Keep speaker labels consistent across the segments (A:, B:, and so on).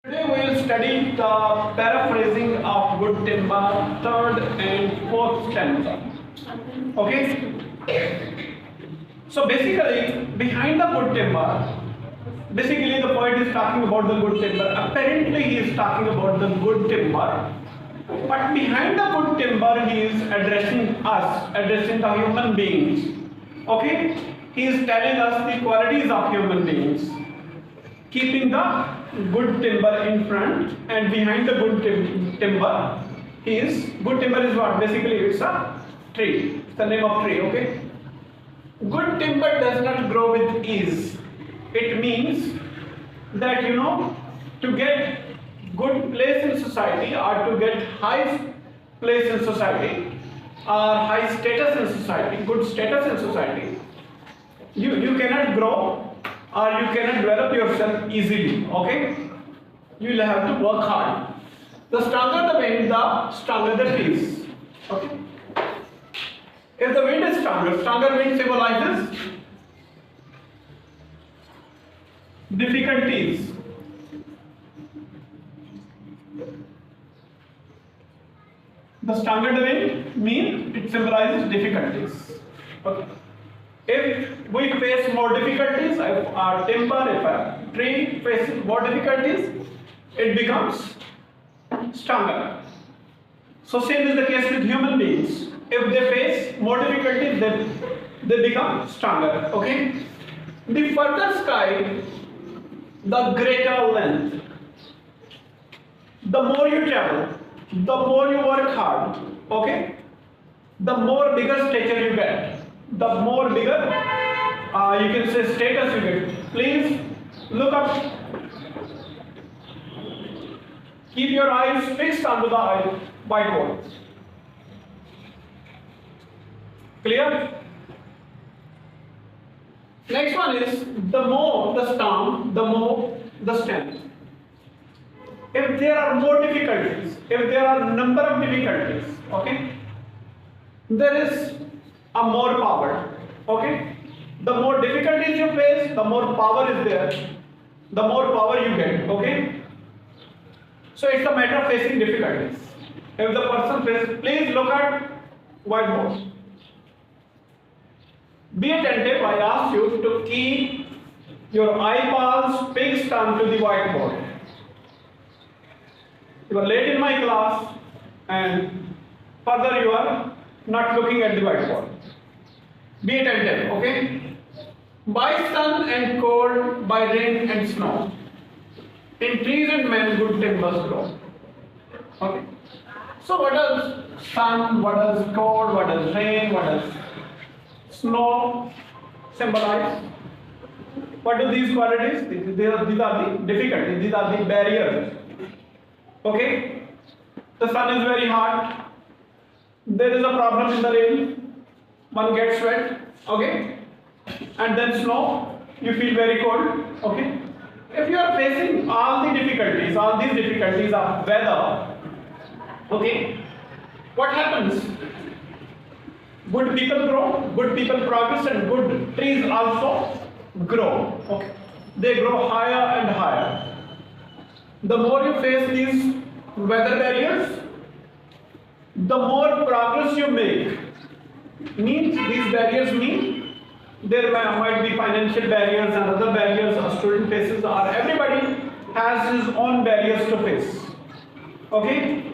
A: Today we will study the paraphrasing of good timber, third and fourth stanza. Okay? So basically, behind the good timber, basically the poet is talking about the good timber. Apparently he is talking about the good timber. But behind the good timber, he is addressing us, addressing the human beings. Okay? He is telling us the qualities of human beings, keeping the good timber in front and behind the good timber is good timber is what? Basically it's a tree. It's the name of tree. Okay? Good timber does not grow with ease. It means that to get good place in society or to get high place in society or high status in society, good status in society, you cannot grow or you cannot develop yourself easily. Okay? You will have to work hard. The stronger the wind, the stronger the trees. Okay? If the wind is stronger wind symbolizes difficulties. The stronger the wind means it symbolizes difficulties. Okay? If we face more difficulties, if our timber, if a tree faces more difficulties, it becomes stronger. So same is the case with human beings. If they face more difficulties, then they become stronger. Okay? The further sky, the greater length. The more you travel, the more you work hard. Okay? The more bigger stature you get. The more bigger you can say status you get. Please look up. Keep your eyes fixed onto the whiteboard. Clear? Next one is the more the storm, the more the strength. If there are more difficulties, if there are number of difficulties, okay, there is a more power. Okay? The more difficulties you face, the more power is there, the more power you get. Okay? So it's a matter of facing difficulties. If the person faces, please look at whiteboard. Be attentive. I ask you to keep your eyeballs fixed onto the whiteboard. You are late in my class and further you are not looking at the whiteboard. Be attentive, okay? By sun and cold, by rain and snow, in trees and men good timbers grow. Okay? So what does sun, what does cold, what does rain, what does snow symbolize? What do these qualities? These are the difficulties, these are the barriers. Okay? The sun is very hot. There is a problem in the rain. One gets wet. Okay? And then snow. You feel very cold. Okay? If you are facing all these difficulties of weather, okay, what happens? Good people grow, good people progress, and good trees also grow. Okay? They grow higher and higher. The more you face these weather barriers, the more progress you make. Means these barriers mean there might be financial barriers and other barriers a student faces, or everybody has his own barriers to face. Okay?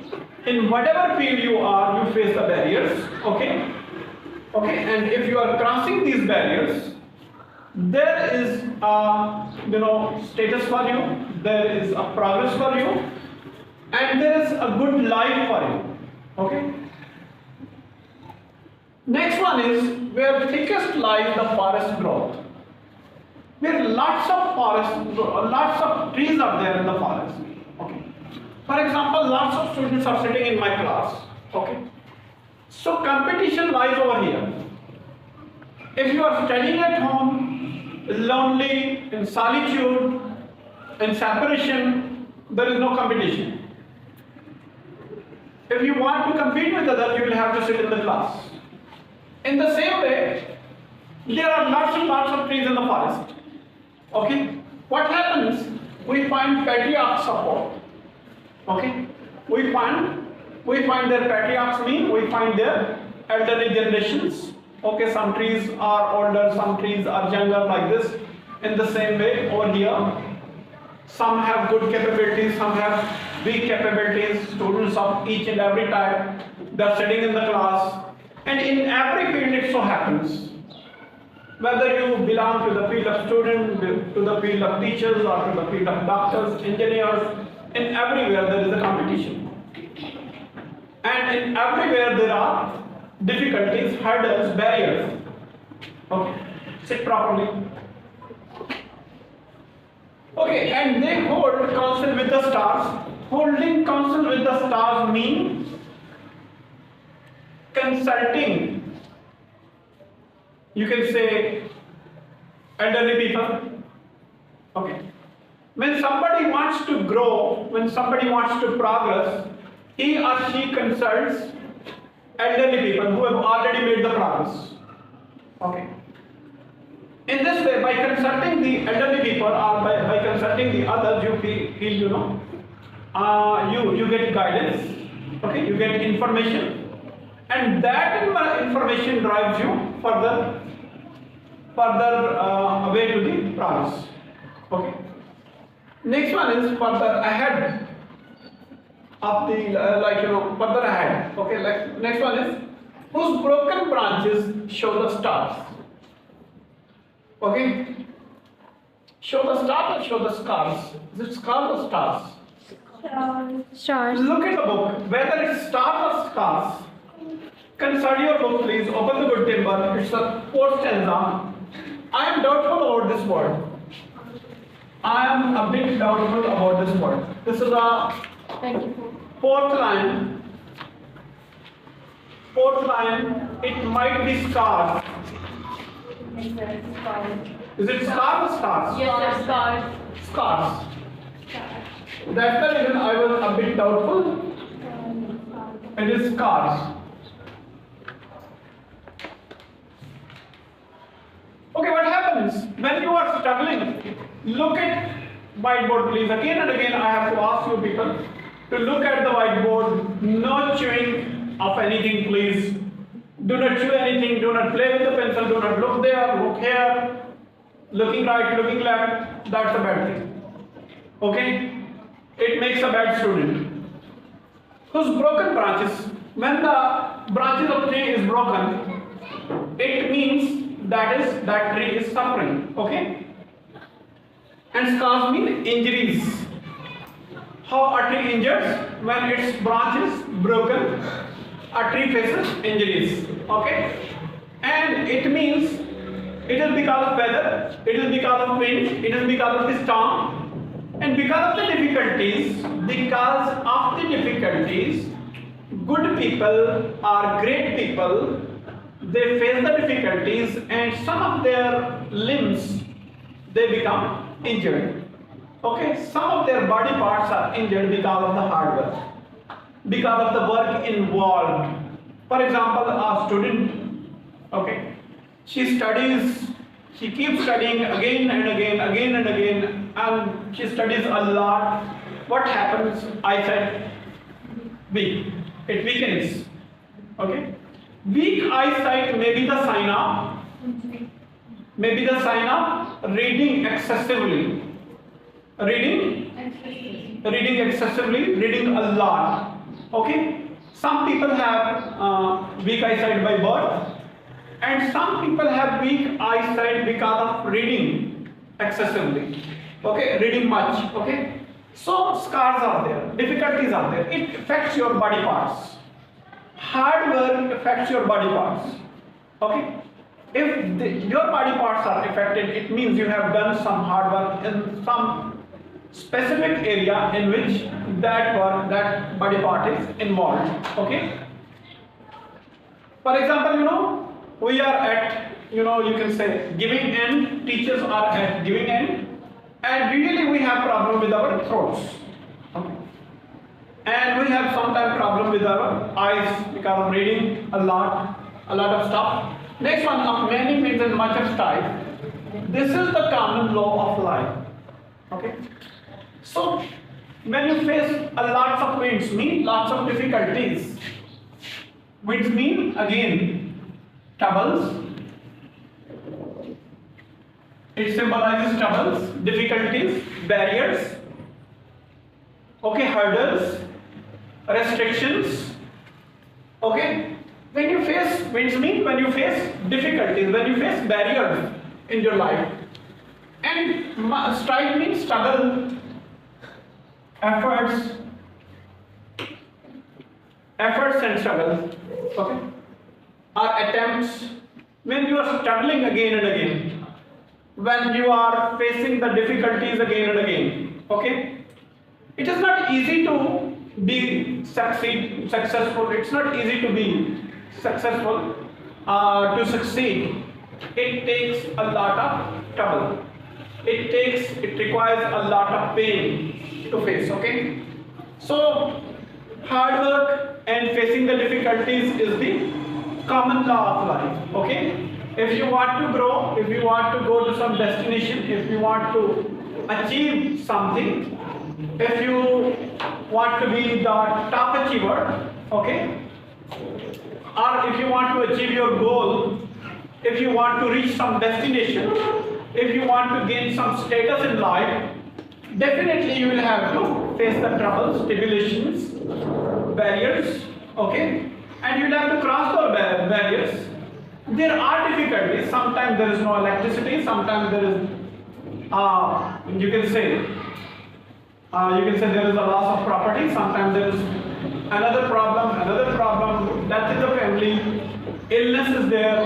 A: In whatever field you are, you face the barriers. Okay? Okay? And if you are crossing these barriers, there is a status for you, there is a progress for you, and there is a good life for you. Okay? Next one is where thickest lies the forest growth. Where lots of trees are there in the forest. Okay? For example, lots of students are sitting in my class. Okay? So competition lies over here. If you are studying at home, lonely, in solitude, in separation, there is no competition. If you want to compete with others, you will have to sit in the class. In the same way, there are lots and lots of trees in the forest. Okay? What happens we find patriarch support. Okay, we find their patriarchs mean we find their elderly generations. Okay, some trees are older, some trees are younger, like this. In the same way over here, some have good capabilities, some have weak capabilities. Students of each and every type, they are sitting in the class, and in every field it so happens, whether you belong to the field of student, to the field of teachers, or to the field of doctors, engineers, in everywhere there is a competition. And in everywhere there are difficulties, hurdles, barriers. Okay, sit properly. Okay, and they hold counsel with the stars. Holding counsel with the stars means consulting, you can say, elderly people. Okay. When somebody wants to grow, when somebody wants to progress, he or she consults elderly people who have already made the progress. Okay. In this way, by consulting the elderly people or by consulting the others, you feel you get guidance. Okay, you get information, and that information drives you further away to the progress. Okay. Next one is further ahead of the further ahead. Okay, like next one is whose broken branches show the stars. Okay, show the stars or show the scars? Is it scars or stars?
B: Stars.
A: Look at the book, whether it's stars or scars. Consult your book, please. Open the good timber. It's the fourth stanza. I am doubtful about this word. I am a bit doubtful about this word. This is a fourth line. Fourth line. It might be scars. Is it scars or stars?
B: Yes, stars.
A: Scars. That's the reason I was a bit doubtful. It is scars. Okay, what happens when you are struggling? Look at whiteboard, please. Again and again, I have to ask you people to look at the whiteboard. No chewing of anything, please. Do not chew anything. Do not play with the pencil. Do not look there, look here, looking right, looking left. That's a bad thing. Okay? It makes a bad student. Whose broken branches? When the branches of tree is broken, it means that tree is suffering. Okay? And scars mean injuries. How a tree injures? When its branch is broken, a tree faces injuries. Okay? And it means it is because of weather, it is because of wind, it is because of the storm, and because of the difficulties, good people or great people, they face the difficulties and some of their limbs, they become injured. Okay, some of their body parts are injured because of the hard work, because of the work involved. For example, a student, okay, she studies, she keeps studying again and again, and she studies a lot. What happens? I said weak. It weakens. Okay, weak eyesight may be the sign of reading excessively. Reading excessively, reading a lot. Okay, some people have weak eyesight by birth, and some people have weak eyesight because of reading excessively. Okay, reading much. Okay, so scars are there, difficulties are there. It affects your body parts. Hard work affects your body parts. Okay, if your body parts are affected, it means you have done some hard work in some specific area in which that body part is involved. Okay. For example, we are at, you can say giving end. Teachers are at giving end, and really we have problem with our throats. Okay. And we have sometimes problem with our eyes because of reading a lot of stuff. Next one, of many means and much of type. This is the common law of life. Okay. So when you face a lots of winds mean lots of difficulties. Winds mean again troubles. It symbolizes troubles, difficulties, barriers, okay, hurdles, restrictions. Okay, when you face winds mean when you face difficulties, when you face barriers in your life. And strike means struggle, efforts and struggles, okay, or attempts. When you are struggling again and again, when you are facing the difficulties again and again, okay, it is not easy to be successful. It's not easy to be successful, to succeed. It takes a lot of trouble. It requires a lot of pain to face, okay? So hard work and facing the difficulties is the common law of life, okay? If you want to grow, if you want to go to some destination, if you want to achieve something, if you want to be the top achiever, okay? Or if you want to achieve your goal, if you want to reach some destination, if you want to gain some status in life, definitely you will have to face the troubles, tribulations, barriers, okay? And you will have to cross those barriers. There are difficulties. Sometimes there is no electricity. Sometimes there is, you can say there is a loss of property. Sometimes there is another problem, death in the family, illness is there.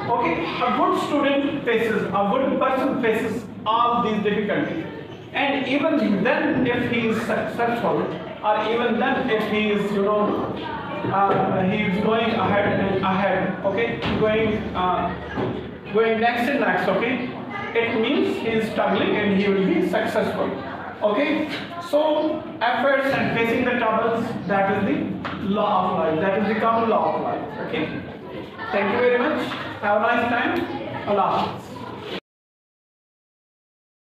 A: Okay, a good student faces, a good person faces all these difficulties. And even then, if he is successful, or even then, if he is, he is going ahead and ahead, okay, going next and next, okay, it means he is struggling and he will be successful, okay. So efforts and facing the troubles, that is the law of life, that is the common law of life, okay. Thank you very much. Have a nice time. Allah Hafiz.